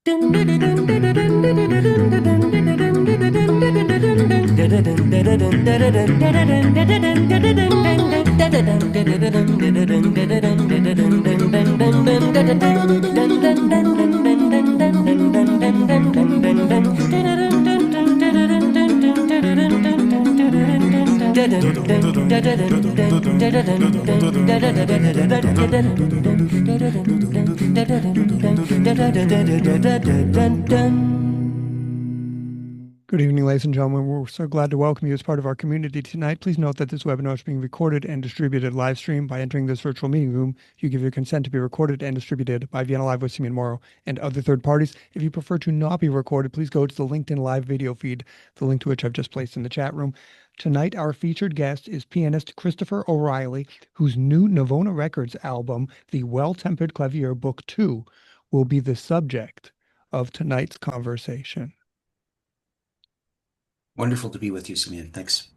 Good evening, ladies and gentlemen. We're so glad to welcome you as part of our community tonight. Please note that this webinar is being recorded and distributed live stream. By entering this virtual meeting room, you give your consent to be recorded and distributed by Vienna Live with Simeon Morrow and other third parties. If you prefer to not be recorded, please go to the LinkedIn live video feed, the link to which I've just placed in the chat room. Tonight, our featured guest is pianist Christopher O'Riley, whose new Navona Records album, The Well-Tempered Clavier Book 2, will be the subject of tonight's conversation. Wonderful to be with you, Simeon. Thanks.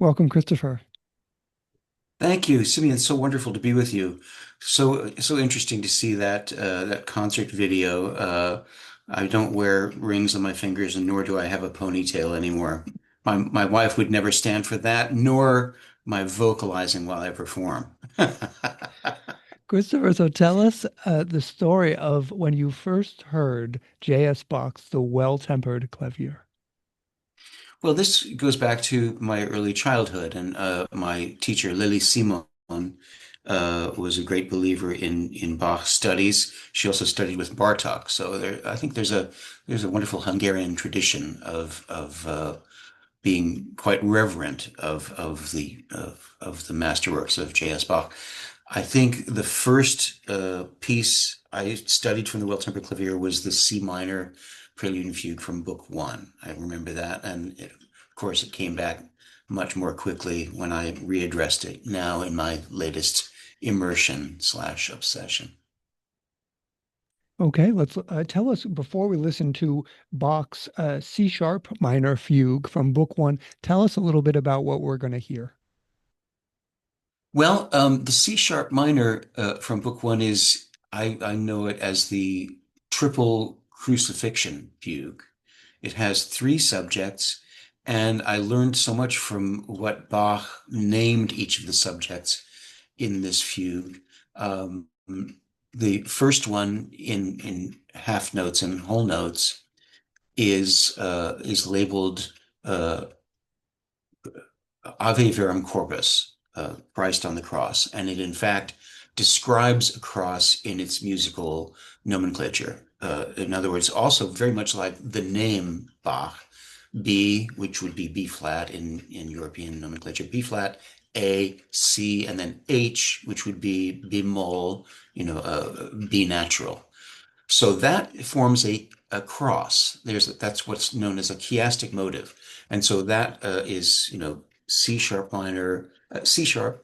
Welcome, Christopher. Thank you, Simeon. It's so wonderful to be with you. So interesting to see that concert video. I don't wear rings on my fingers, and nor do I have a ponytail anymore. My wife would never stand for that, nor my vocalizing while I perform. Christopher, so tell us the story of when you first heard J.S. Bach's The Well-Tempered Clavier. Well, this goes back to my early childhood, and my teacher, Lily Simon, was a great believer in Bach studies. She also studied with Bartok, so I think there's a wonderful Hungarian tradition of being quite reverent of the masterworks of J.S. Bach. I think the first piece I studied from the Well-Tempered Clavier was the C minor Prelude and Fugue from Book 1. I remember that, and of course it came back much more quickly when I readdressed it now in my latest immersion/obsession. Okay, let's tell us before we listen to Bach's C sharp minor fugue from Book 1. Tell us a little bit about what we're going to hear. Well, the C sharp minor from Book 1 is, I know it as the triple crucifixion fugue. It has three subjects, and I learned so much from what Bach named each of the subjects in this fugue. The first one in half notes and whole notes is labeled Ave Verum Corpus, Christ on the cross, and it in fact describes a cross in its musical nomenclature. In other words, also very much like the name Bach, B, which would be B flat in European nomenclature, B flat, A, C, and then H, which would be bemol, B natural. So that forms a cross. That's what's known as a chiastic motive. And so that is, C sharp minor, C sharp,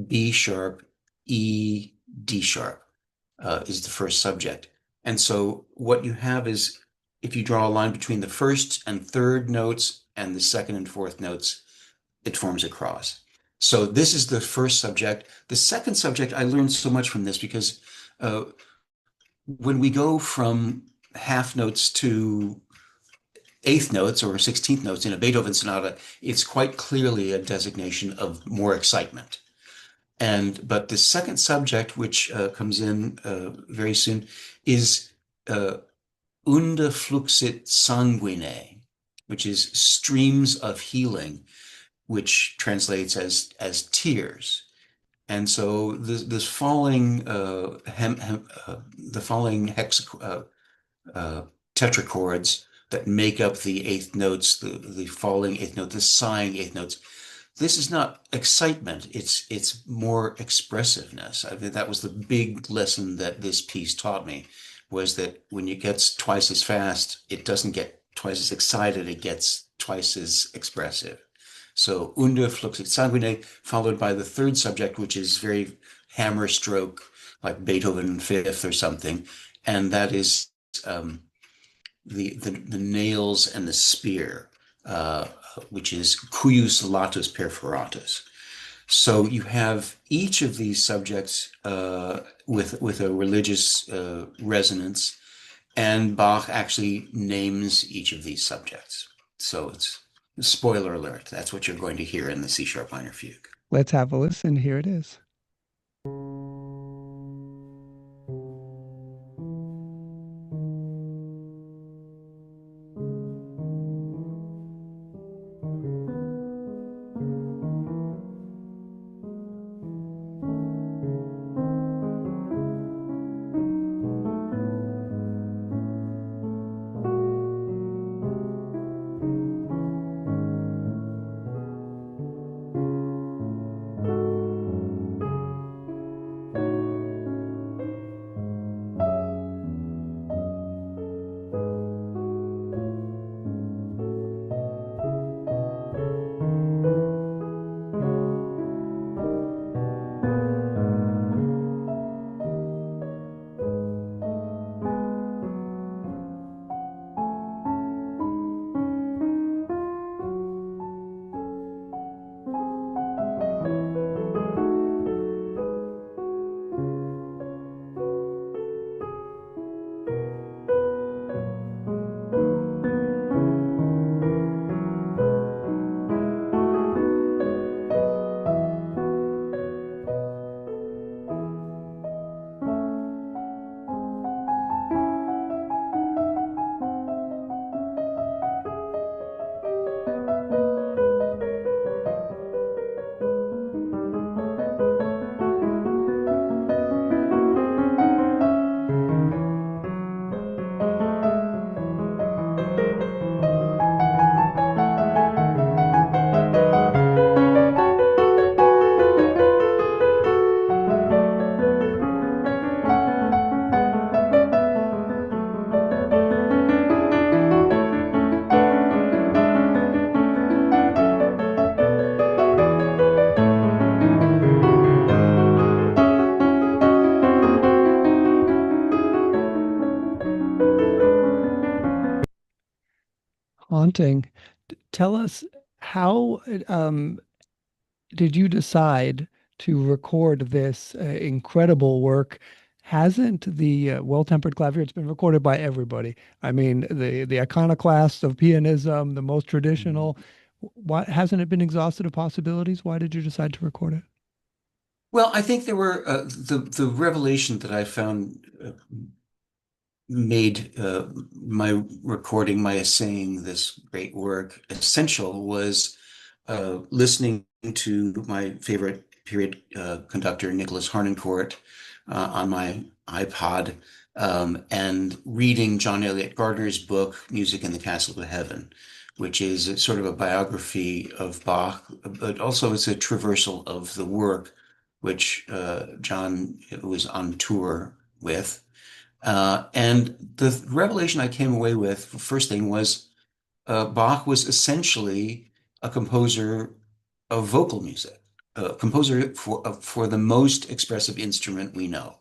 B sharp, E, D sharp is the first subject. And so what you have is if you draw a line between the first and third notes and the second and fourth notes, it forms a cross. So this is the first subject. The second subject, I learned so much from this because uh, when we go from half notes to eighth notes or 16th notes in a Beethoven sonata, it's quite clearly a designation of more excitement. But the second subject, which comes in very soon, is uh, unde fluxit sanguine, which is streams of healing, which translates as tears. And so this falling the falling uh, tetrachords that make up the eighth notes, the falling eighth note, the sighing eighth notes. This is not excitement. It's more expressiveness. I mean, that was the big lesson that this piece taught me, was that when it gets twice as fast, it doesn't get twice as excited. It gets twice as expressive. So unde fluxit sanguine, followed by the third subject, which is very hammer stroke, like Beethoven Fifth or something, and that is um, the nails and the spear, uh, which is cuius latus perforatus. So you have each of these subjects with a religious resonance, and Bach actually names each of these subjects. So it's spoiler alert. That's what you're going to hear in the C sharp minor fugue. Let's have a listen. Here it is. Haunting. Tell us how did you decide to record this incredible work? Hasn't the Well-Tempered Clavier, it's been recorded by everybody. I mean, the iconoclasts of pianism, the most traditional. Why hasn't it been exhausted of possibilities? Why did you decide to record it? Well, I think there were the revelation that I found made my recording, my essaying this great work essential was listening to my favorite period conductor, Nicholas Harnoncourt, on my iPod, and reading John Eliot Gardner's book, Music in the Castle of Heaven, which is sort of a biography of Bach, but also it's a traversal of the work which John was on tour with. And the revelation I came away with, first thing was Bach was essentially a composer of vocal music. composer for the most expressive instrument we know.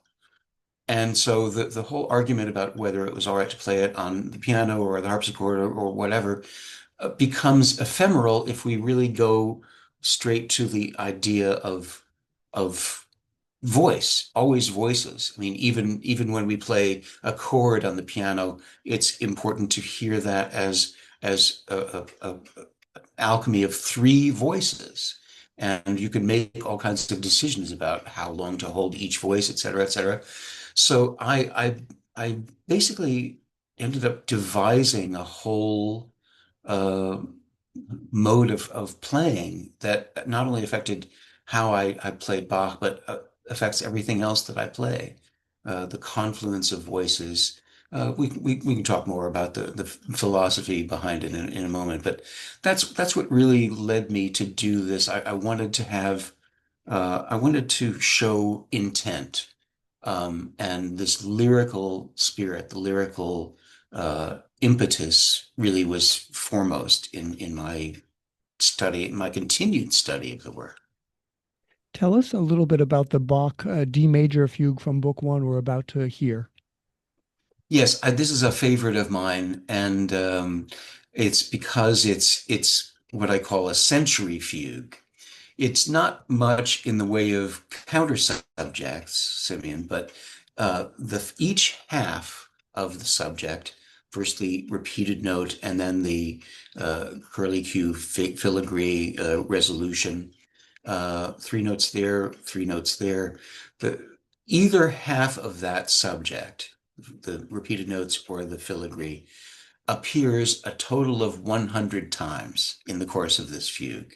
And so the whole argument about whether it was all right to play it on the piano or the harpsichord or whatever becomes ephemeral if we really go straight to the idea of voice, always voices. I mean, even when we play a chord on the piano, it's important to hear that as a alchemy of three voices. And you can make all kinds of decisions about how long to hold each voice, et cetera, et cetera. So I basically ended up devising a whole uh, mode of playing that not only affected how I played Bach, but affects everything else that I play. The confluence of voices. We can talk more about the philosophy behind it in a moment, but that's what really led me to do this. I wanted to have I wanted to show intent and this lyrical spirit, the lyrical impetus really was foremost in my study, my continued study of the work. Tell us a little bit about the Bach D major fugue from Book One we're about to hear. Yes, this is a favorite of mine, and it's because it's what I call a century fugue. It's not much in the way of counter subjects, Simeon, but the each half of the subject, first the repeated note, and then the curly Q filigree resolution, three notes there, three notes there. Either half of that subject, the repeated notes or the filigree, appears a total of 100 times in the course of this fugue.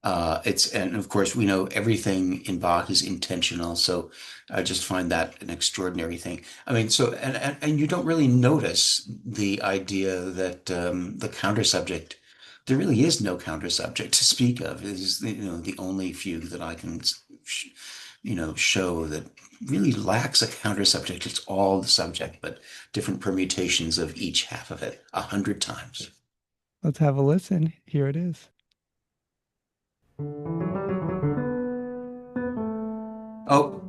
And of course we know everything in Bach is intentional, so I just find that an extraordinary thing. I mean, so and you don't really notice the idea that the counter subject, there really is no counter subject to speak of. It is the only fugue that I can show that really lacks a counter subject. It's all the subject, but different permutations of each half of it 100 times. Let's have a listen. Here it is. Oh,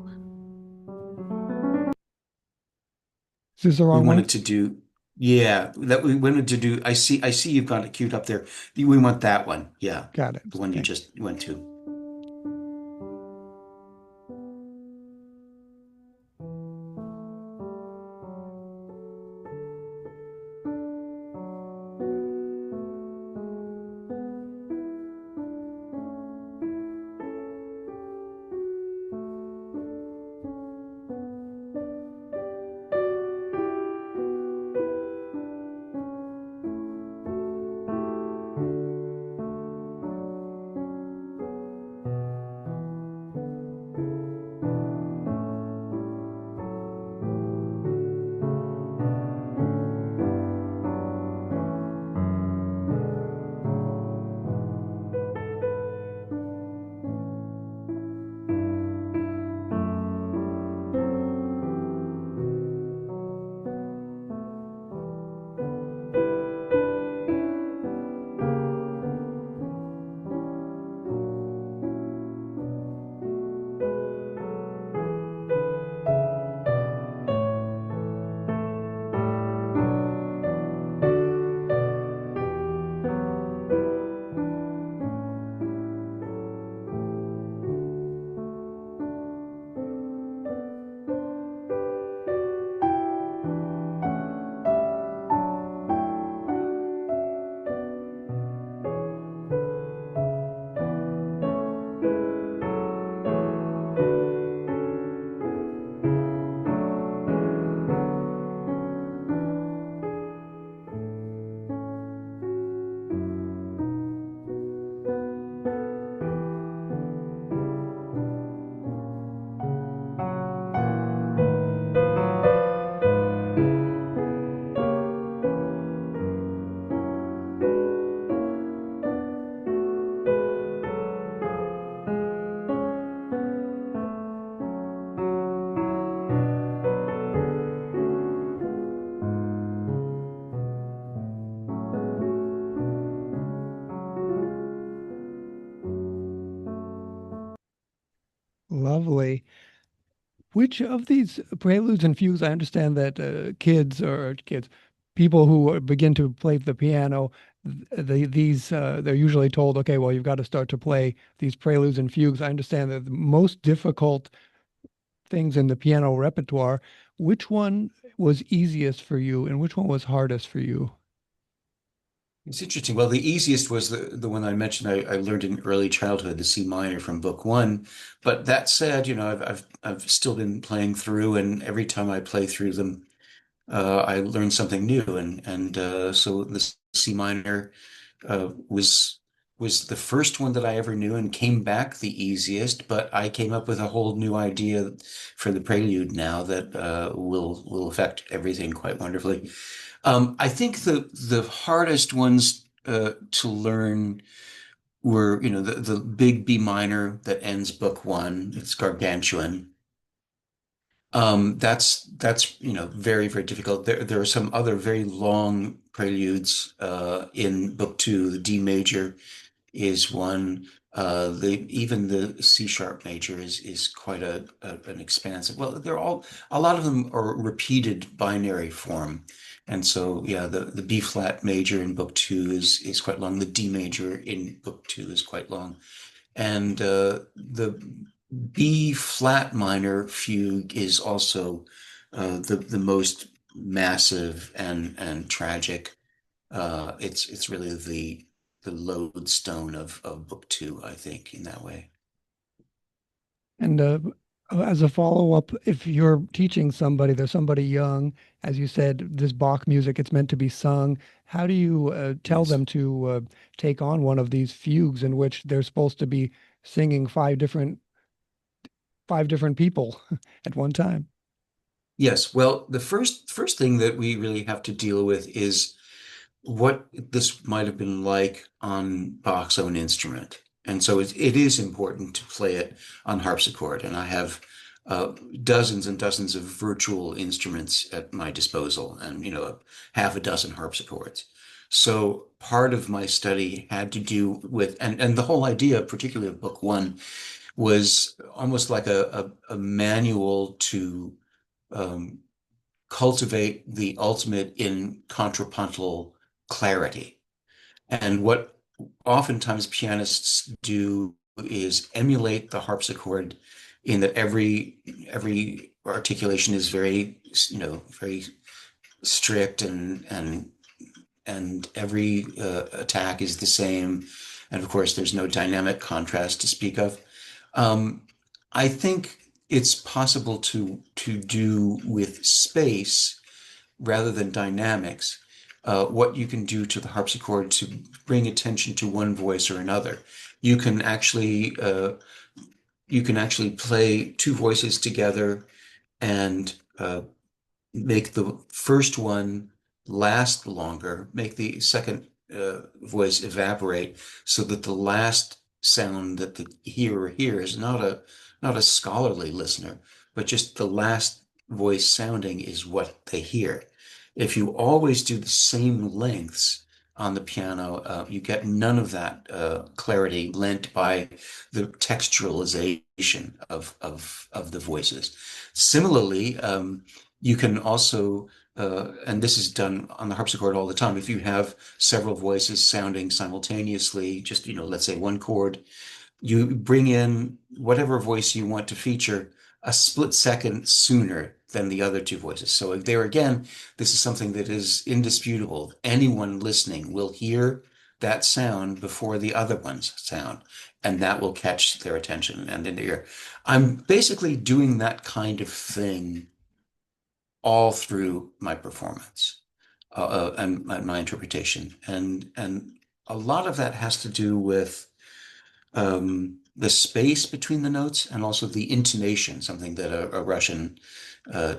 Is this the we wrong wanted length? to do, yeah, that we wanted to do. I see you've got it queued up there. We want that one. Yeah. Got it. The one you Thanks. just went to. lovely. Which of these preludes and fugues, I understand that people who begin to play the piano, they're usually told, okay, well, you've got to start to play these preludes and fugues. I understand that the most difficult things in the piano repertoire, which one was easiest for you and which one was hardest for you? It's interesting. Well, the easiest was the one I mentioned. I learned in early childhood, the C minor from Book One. But that said, I've still been playing through, and every time I play through them, I learn something new. And so the C minor was the first one that I ever knew and came back the easiest. But I came up with a whole new idea for the prelude now that will affect everything quite wonderfully. I think the hardest ones to learn were, the big B minor that ends book one. It's gargantuan. That's very, very difficult. There are some other very long preludes in book two. The D major is one. The even the C sharp major is quite an expansive. Well, they're all a lot of them are repeated binary form, and so yeah, the B flat major in book two is quite long. The D major in book two is quite long, and the B flat minor fugue is also the most massive and tragic. It's really the lodestone of book two, I think, in that way. And as a follow-up, if you're teaching somebody, there's somebody young, as you said, this Bach music, it's meant to be sung. How do you tell Yes. them to take on one of these fugues in which they're supposed to be singing five different people at one time? Yes. Well, the first thing that we really have to deal with is what this might have been like on Bach's own instrument. And so it is important to play it on harpsichord. And I have dozens and dozens of virtual instruments at my disposal and, half a dozen harpsichords. So part of my study had to do with, and the whole idea, particularly of book one, was almost like a manual to um, cultivate the ultimate in contrapuntal clarity. And what oftentimes pianists do is emulate the harpsichord in that every articulation is very strict and every attack is the same. And of course, there's no dynamic contrast to speak of. Um, I think it's possible to do with space rather than dynamics, what you can do to the harpsichord to bring attention to one voice or another. You can actually play two voices together and make the first one last longer, make the second voice evaporate, so that the last sound that the hearer hears, not a scholarly listener, but just the last voice sounding is what they hear. If you always do the same lengths on the piano, you get none of that clarity lent by the texturalization of the voices. Similarly, you can also, and this is done on the harpsichord all the time, if you have several voices sounding simultaneously, just, let's say one chord, you bring in whatever voice you want to feature a split second sooner than the other two voices. So there again, this is something that is indisputable. Anyone listening will hear that sound before the other one's sound, and that will catch their attention and in their ear. I'm basically doing that kind of thing all through my performance and my interpretation. And a lot of that has to do with the space between the notes and also the intonation, something that a Russian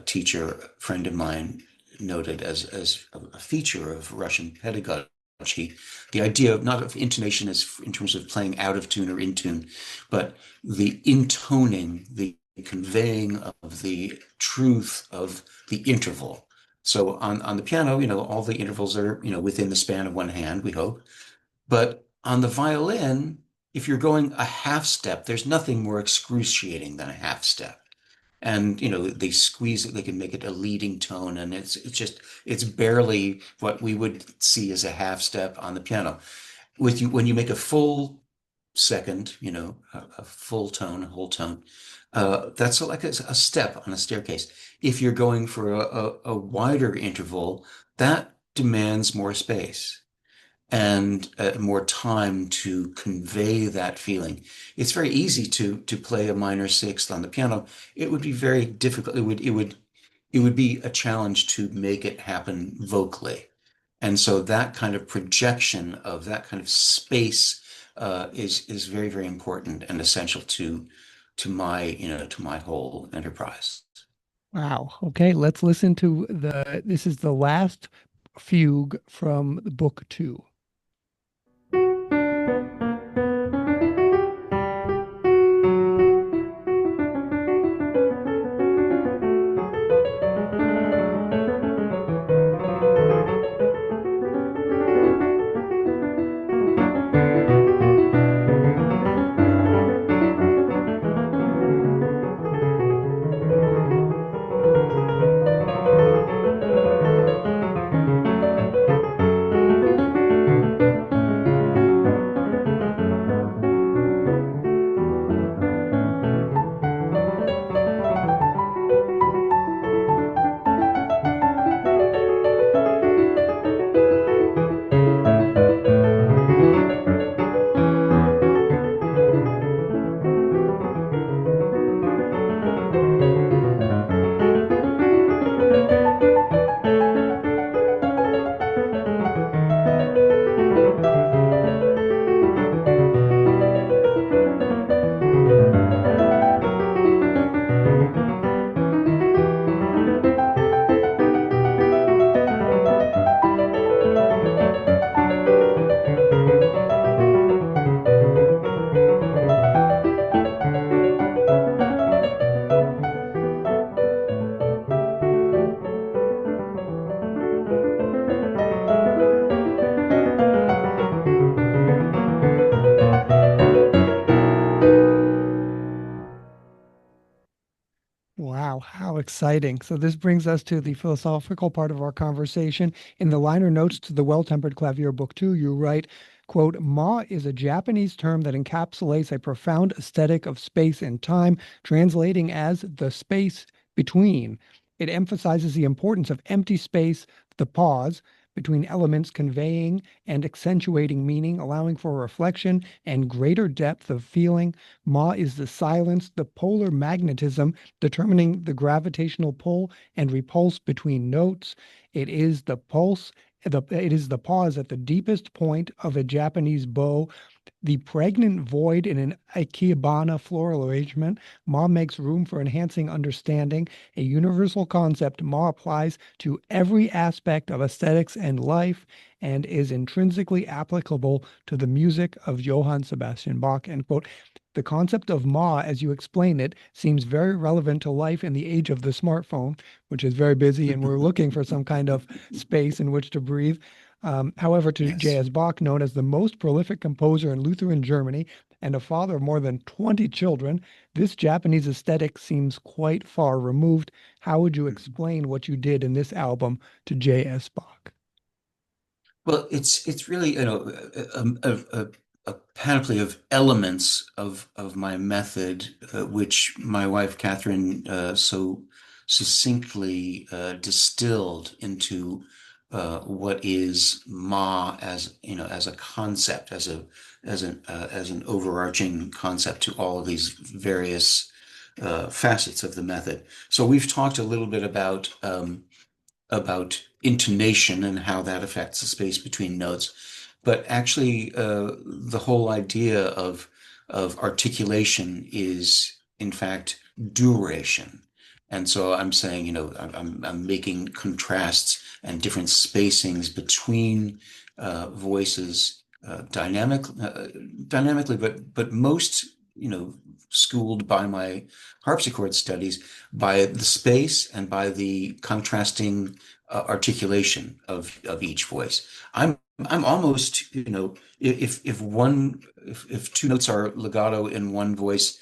teacher friend of mine noted as a feature of Russian pedagogy. The idea of not of intonation as in terms of playing out of tune or in tune, but the intoning, the conveying of the truth of the interval. So on the piano, all the intervals are, within the span of one hand, we hope. But on the violin, if you're going a half step, there's nothing more excruciating than a half step. And they squeeze it, they can make it a leading tone, and it's barely what we would see as a half step on the piano. With you, when you make a full second, a full tone, a whole tone, that's like a step on a staircase. If you're going for a wider interval, that demands more space and more time to convey that feeling. It's very easy to play a minor sixth on the piano. It would be very difficult. It would be a challenge to make it happen vocally. And so that kind of projection of that kind of space is very, very important and essential to my whole enterprise. Wow. Okay, let's listen to this is the last fugue from book two. Wow, how exciting. So this brings us to the philosophical part of our conversation. In the liner notes to the Well-Tempered Clavier Book 2, you write, quote, "Ma is a Japanese term that encapsulates a profound aesthetic of space and time, translating as the space between. It emphasizes the importance of empty space, the pause between elements conveying and accentuating meaning, allowing for reflection and greater depth of feeling. Ma is the silence, the polar magnetism determining the gravitational pull and repulse between notes. It is the pulse, it is the pause at the deepest point of a Japanese bow, the pregnant void in an ikebana floral arrangement. Ma makes room for enhancing understanding, a universal concept Ma applies to every aspect of aesthetics and life and is intrinsically applicable to the music of Johann Sebastian Bach." End quote. The concept of Ma, as you explain it, seems very relevant to life in the age of the smartphone, which is very busy, and we're looking for some kind of space in which to breathe. However, to Yes. J.S. Bach, known as the most prolific composer in Lutheran Germany and a father of more than 20 children, this Japanese aesthetic seems quite far removed. How would you explain what you did in this album to J.S. Bach? Well, it's really, a panoply of elements of my method, which my wife Catherine so succinctly distilled into what is Ma as as a concept, as an overarching concept to all of these various facets of the method. So we've talked a little bit about intonation and how that affects the space between notes. But actually, the whole idea of articulation is, in fact, duration. And so I'm saying, I'm making contrasts and different spacings between voices dynamically, but most schooled by my harpsichord studies by the space and by the contrasting articulation of each voice. I'm almost, if two notes are legato in one voice,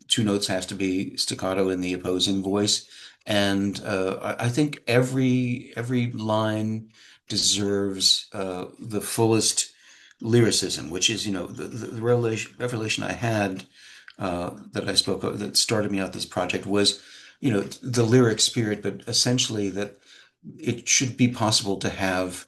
two notes have to be staccato in the opposing voice. And I think every line deserves the fullest lyricism, which is, the revelation I had that I spoke of that started me out this project was, the lyric spirit, but essentially that it should be possible to have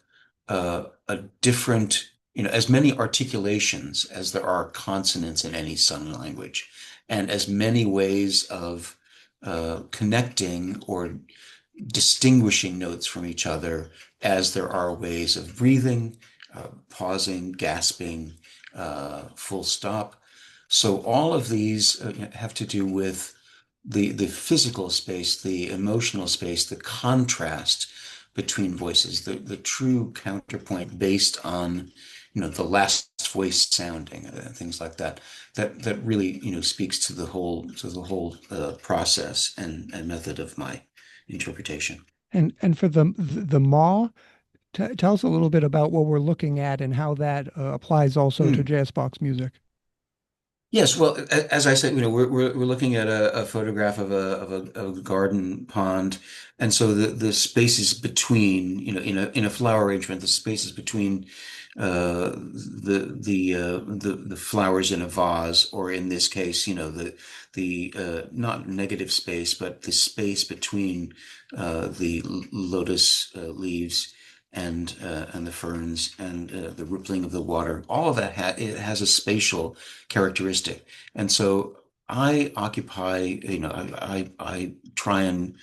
a different, as many articulations as there are consonants in any sign language, and as many ways of connecting or distinguishing notes from each other as there are ways of breathing, pausing, gasping, full stop. So all of these have to do with the physical space, the emotional space, the contrast between voices, the true counterpoint based on, the last voice sounding, things like that, that really, speaks to the whole process and method of my interpretation. And for the maw, tell us a little bit about what we're looking at and how that applies also to Hmm. jazz box music. Yes, well, as I said, we're looking at a photograph of a garden pond, and so the spaces between, in a flower arrangement, the spaces between the flowers in a vase, or in this case, the not negative space, but the space between the lotus leaves and the ferns and the rippling of the water. All of that it has a spatial characteristic. And so I occupy, I try and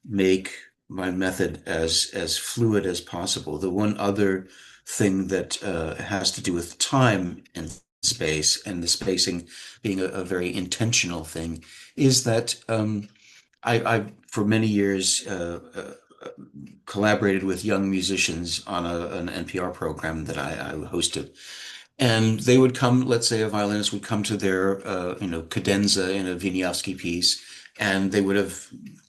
make my method as fluid as possible. The one other thing that has to do with time and space, and the spacing being a very intentional thing, is that I for many years collaborated with young musicians on an NPR program that I hosted. And they would come, let's say a violinist would come to their, cadenza in a Wieniawski piece, and they would have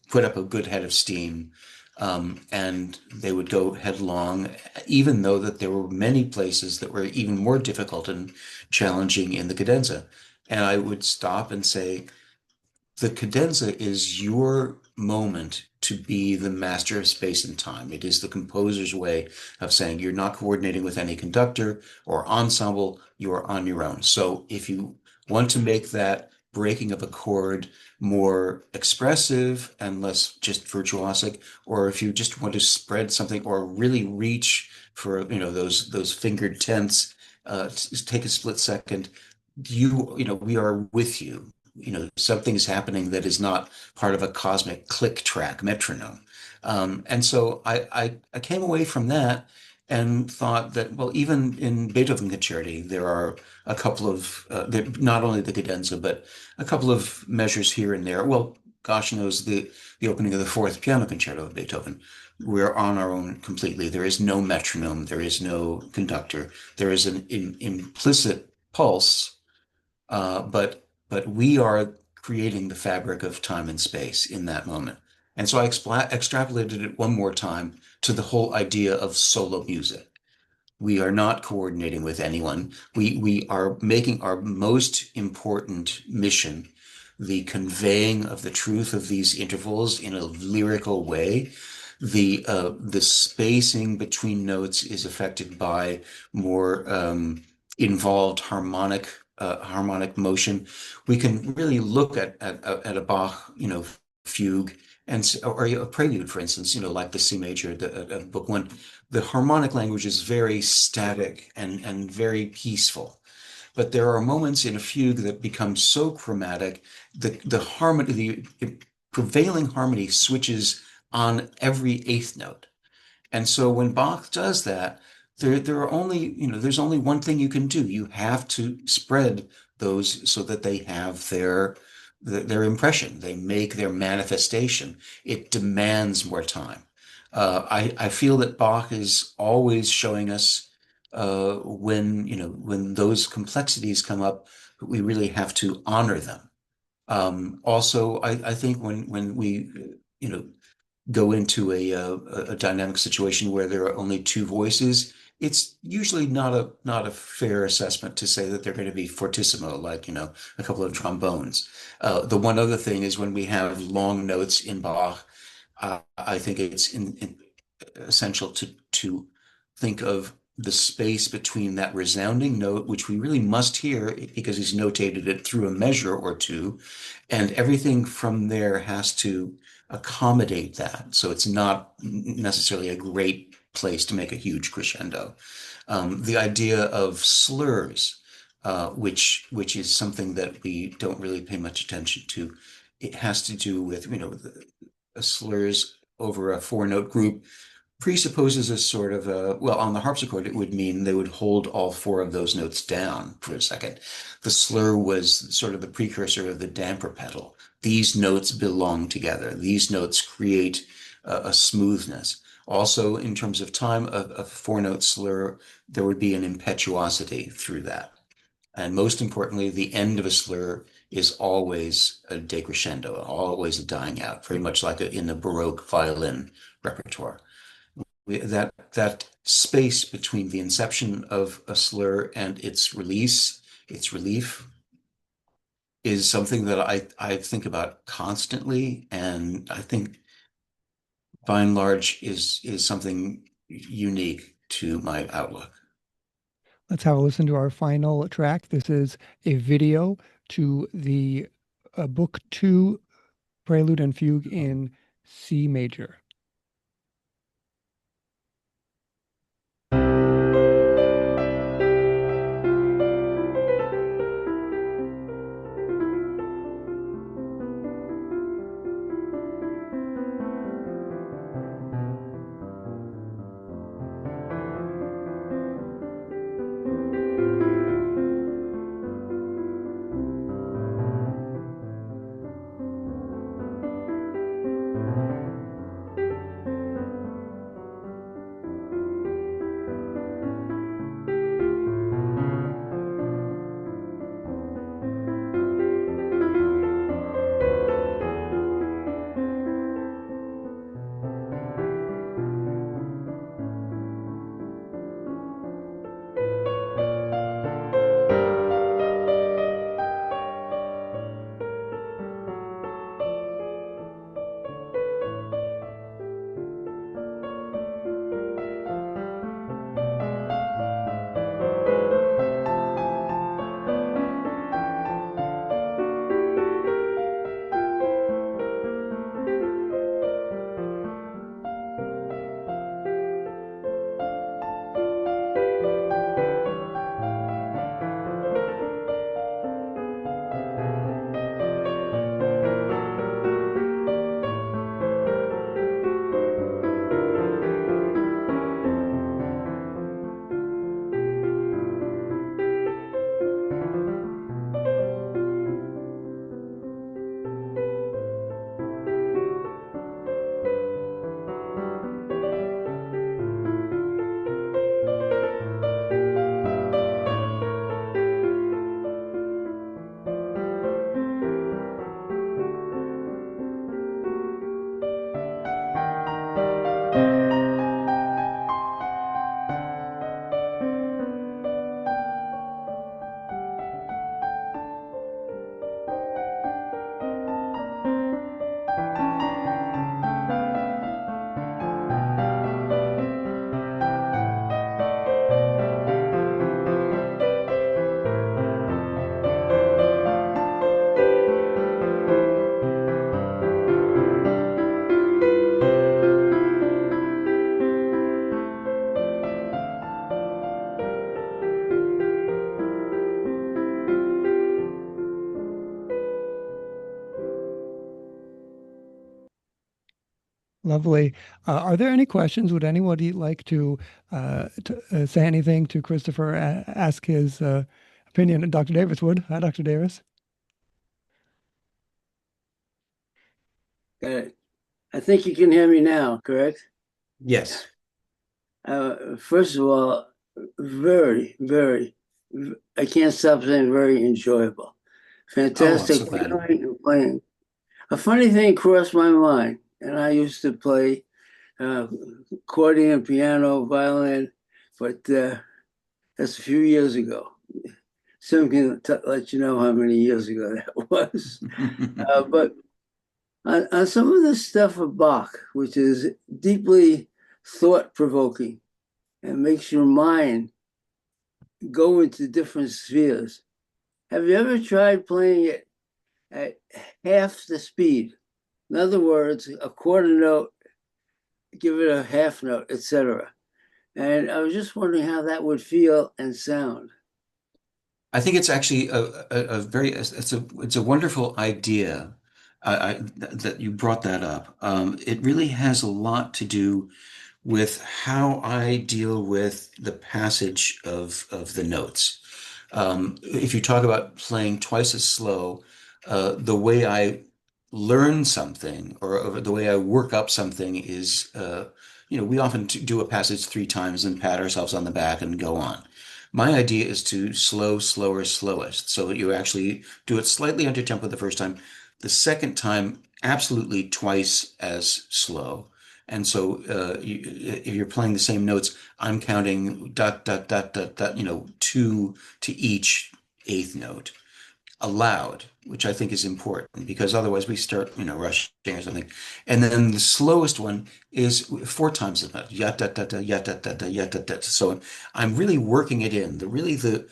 put up a good head of steam, and they would go headlong, even though that there were many places that were even more difficult and challenging in the cadenza. And I would stop and say, the cadenza is your moment to be the master of space and time. It is the composer's way of saying you're not coordinating with any conductor or ensemble, you are on your own. So if you want to make that breaking of a chord more expressive and less just virtuosic, or if you just want to spread something or really reach for, those fingered tenths, take a split second, we are with you. Something's happening that is not part of a cosmic click track metronome. And so I came away from that and thought that, well, even in Beethoven concerti, there are a couple of, not only the cadenza, but a couple of measures here and there. Well, gosh knows the opening of the fourth piano concerto of Beethoven. We're on our own completely. There is no metronome. There is no conductor. There is an implicit pulse, but we are creating the fabric of time and space in that moment. And so I extrapolated it one more time to the whole idea of solo music. We are not coordinating with anyone. We are making our most important mission the conveying of the truth of these intervals in a lyrical way. The spacing between notes is affected by more involved harmonic motion. We can really look at a Bach, fugue or a prelude, for instance, like the C major of Book One. The harmonic language is very static and very peaceful. But there are moments in a fugue that become so chromatic, the harmony, the prevailing harmony switches on every eighth note. And so when Bach does that, there are only, there's only one thing you can do. You have to spread those so that they have their impression. They make their manifestation. It demands more time. I feel that Bach is always showing us when those complexities come up, but we really have to honor them. Also, I think when we, you know, go into a dynamic situation where there are only two voices, it's usually not a fair assessment to say that they're going to be fortissimo, like, a couple of trombones. The one other thing is when we have long notes in Bach, I think it's essential to think of the space between that resounding note, which we really must hear because he's notated it through a measure or two, and everything from there has to accommodate that. So it's not necessarily a great place to make a huge crescendo. The idea of slurs, which is something that we don't really pay much attention to. It has to do with, the slurs over a four-note group presupposes a sort of well, on the harpsichord, it would mean they would hold all four of those notes down for a second. The slur was sort of the precursor of the damper pedal. These notes belong together. These notes create a smoothness. Also, in terms of time, a four-note slur, there would be an impetuosity through that. And most importantly, the end of a slur is always a decrescendo, always a dying out, very much like in the Baroque violin repertoire. That space between the inception of a slur and its release, its relief, is something that I think about constantly, and I think by and large is something unique to my outlook. Let's have a listen to our final track. This is a video to the Book 2 Prelude and Fugue in C major. Lovely. Are there any questions? Would anybody like to say anything to Christopher, ask his opinion? Dr. Davis would. Hi, Dr. Davis. I think you can hear me now, correct? Yes. First of all, very, very I can't stop saying very enjoyable. Oh, I'm Fantastic so glad. feeling and playing. A funny thing crossed my mind, and I used to play uh, accordion, piano, violin, but that's a few years ago. Some can let you know how many years ago that was. But on some of the stuff of Bach, which is deeply thought provoking and makes your mind go into different spheres, have you ever tried playing it at half the speed? In other words, a quarter note, give it a half note, etc. And I was just wondering how that would feel and sound. I think it's actually a very it's a wonderful idea that you brought that up. It really has a lot to do with how I deal with the passage of the notes. If you talk about playing twice as slow, the way I learn something or the way I work up something is, we often do a passage three times and pat ourselves on the back and go on. My idea is to slow, slower, slowest. So you actually do it slightly under tempo the first time. The second time, absolutely twice as slow. And so if you're playing the same notes, I'm counting dot, dot, dot, dot, dot, two to each eighth note aloud, which I think is important because otherwise we start, rushing or something. And then the slowest one is four times as much. Yat da da da yat da da da yat da da. So I'm really working it in. The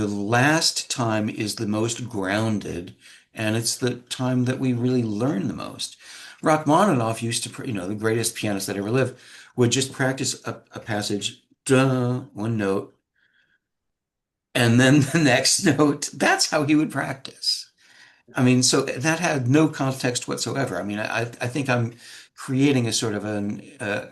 last time is the most grounded, and it's the time that we really learn the most. Rachmaninoff used to, the greatest pianist that ever lived, would just practice a passage, duh, one note, and then the next note. That's how he would practice. I mean, so that had no context whatsoever. I mean, I think I'm creating a sort of an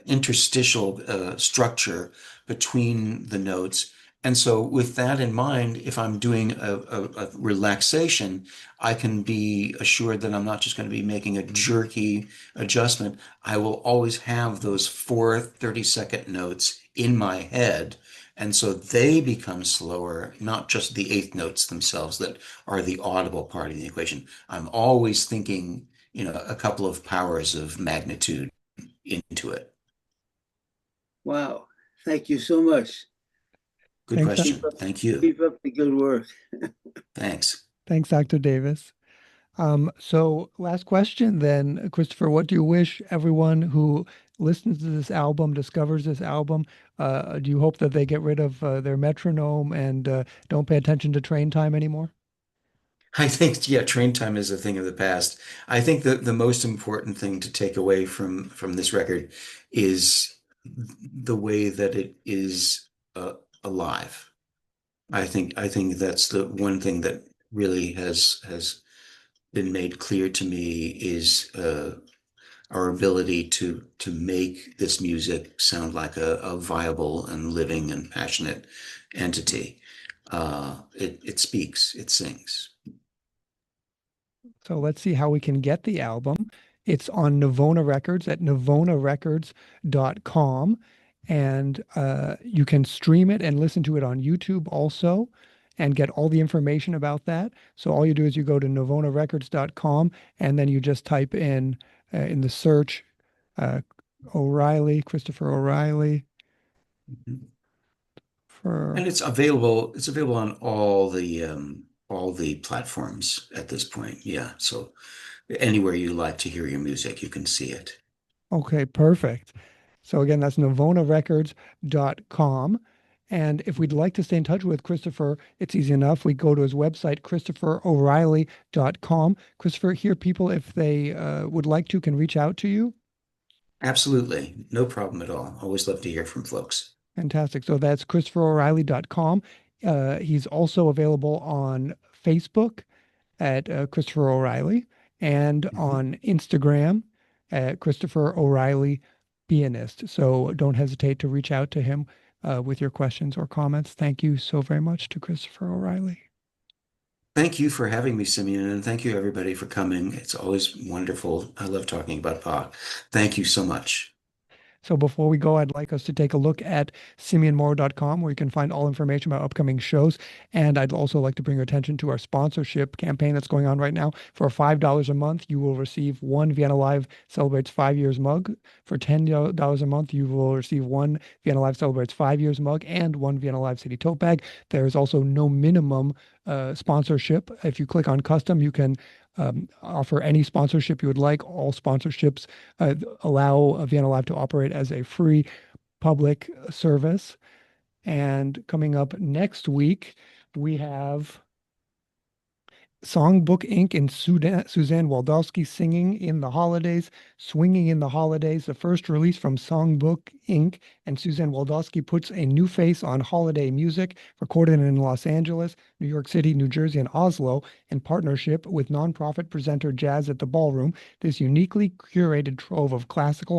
interstitial structure between the notes. And so, with that in mind, if I'm doing a relaxation, I can be assured that I'm not just going to be making a jerky adjustment. I will always have those four 30-second notes in my head. And so they become slower, not just the eighth notes themselves that are the audible part of the equation. I'm always thinking, a couple of powers of magnitude into it. Wow. Thank you so much. Good Thanks, Keep question. up, Thank you. keep up the good work. Thanks. thanks, Dr. Davis. So last question then, Christopher, what do you wish everyone who listens to this album, discovers this album, do you hope that they get rid of their metronome and don't pay attention to train time anymore? I think, yeah, train time is a thing of the past. I think that the most important thing to take away from this record is the way that it is alive. I think that's the one thing that really has been made clear to me is our ability to make this music sound like a viable and living and passionate entity. It speaks, it sings. So let's see how we can get the album. It's on Navona Records at navonarecords.com. And you can stream it and listen to it on YouTube also and get all the information about that. So all you do is you go to navonarecords.com and then you just type in the search uh, O'Riley, Christopher O'Riley Mhm. for And it's available on all the platforms at this point. Yeah. So anywhere you like to hear your music, you can see it. Okay, perfect. So again, that's navonarecords.com. And if we'd like to stay in touch with Christopher, it's easy enough. We go to his website, christophero'reilly.com. Christopher, here people, if they would like to, can reach out to you. Absolutely. No problem at all. Always love to hear from folks. Fantastic. So that's christophero'reilly.com. He's also available on Facebook at Christopher O'Riley and Mhm. on Instagram at Christopher O'Riley Pianist. So don't hesitate to reach out to him with your questions or comments. Thank you so very much to Christopher O'Riley. Thank you for having me, Simeon, and thank you everybody for coming. It's always wonderful. I love talking about Bach. Thank you so much. So before we go, I'd like us to take a look at simeonmorrow.com, where you can find all information about upcoming shows. And I'd also like to bring your attention to our sponsorship campaign that's going on right now. For $5 a month, you will receive one Vienna Live Celebrates 5 Years mug. For $10 a month, you will receive one Vienna Live Celebrates 5 Years mug and one Vienna Live City tote bag. There is also no minimum sponsorship. If you click on custom, you can offer any sponsorship you would like. All sponsorships allow Vienna Live to operate as a free public service. And coming up next week, we have Songbook Inc. and Suzanne Waldowski singing in the holidays, swinging in the holidays. The first release from Songbook Inc. and Suzanne Waldowski puts a new face on holiday music, recorded in Los Angeles, New York City, New Jersey, and Oslo in partnership with nonprofit presenter Jazz at the Ballroom. This uniquely curated trove of classic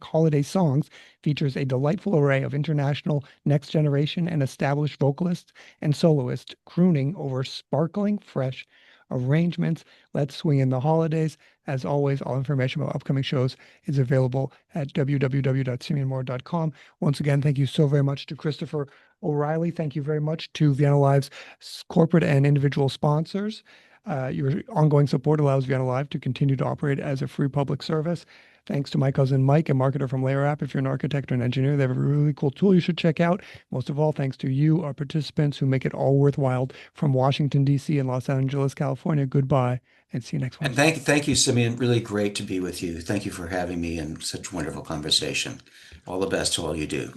holiday songs features a delightful array of international, next generation, and established vocalists and soloists crooning over sparkling, fresh arrangements. Let's swing in the holidays. As always, all information about upcoming shows is available at www.simeonmorrow.com. Once again, thank you so very much to Christopher O'Riley. Thank you very much to Vienna Live's corporate and individual sponsors. Your ongoing support allows Vienna Live to continue to operate as a free public service. Thanks to my cousin Mike, a marketer from Layer App. If you're an architect or an engineer, they have a really cool tool you should check out. Most of all, thanks to you, our participants, who make it all worthwhile. From Washington, D.C. and Los Angeles, California, goodbye, and see you next And Wednesday. thank you, Simeon. Really great to be with you. Thank you for having me in such wonderful conversation. All the best to all you do.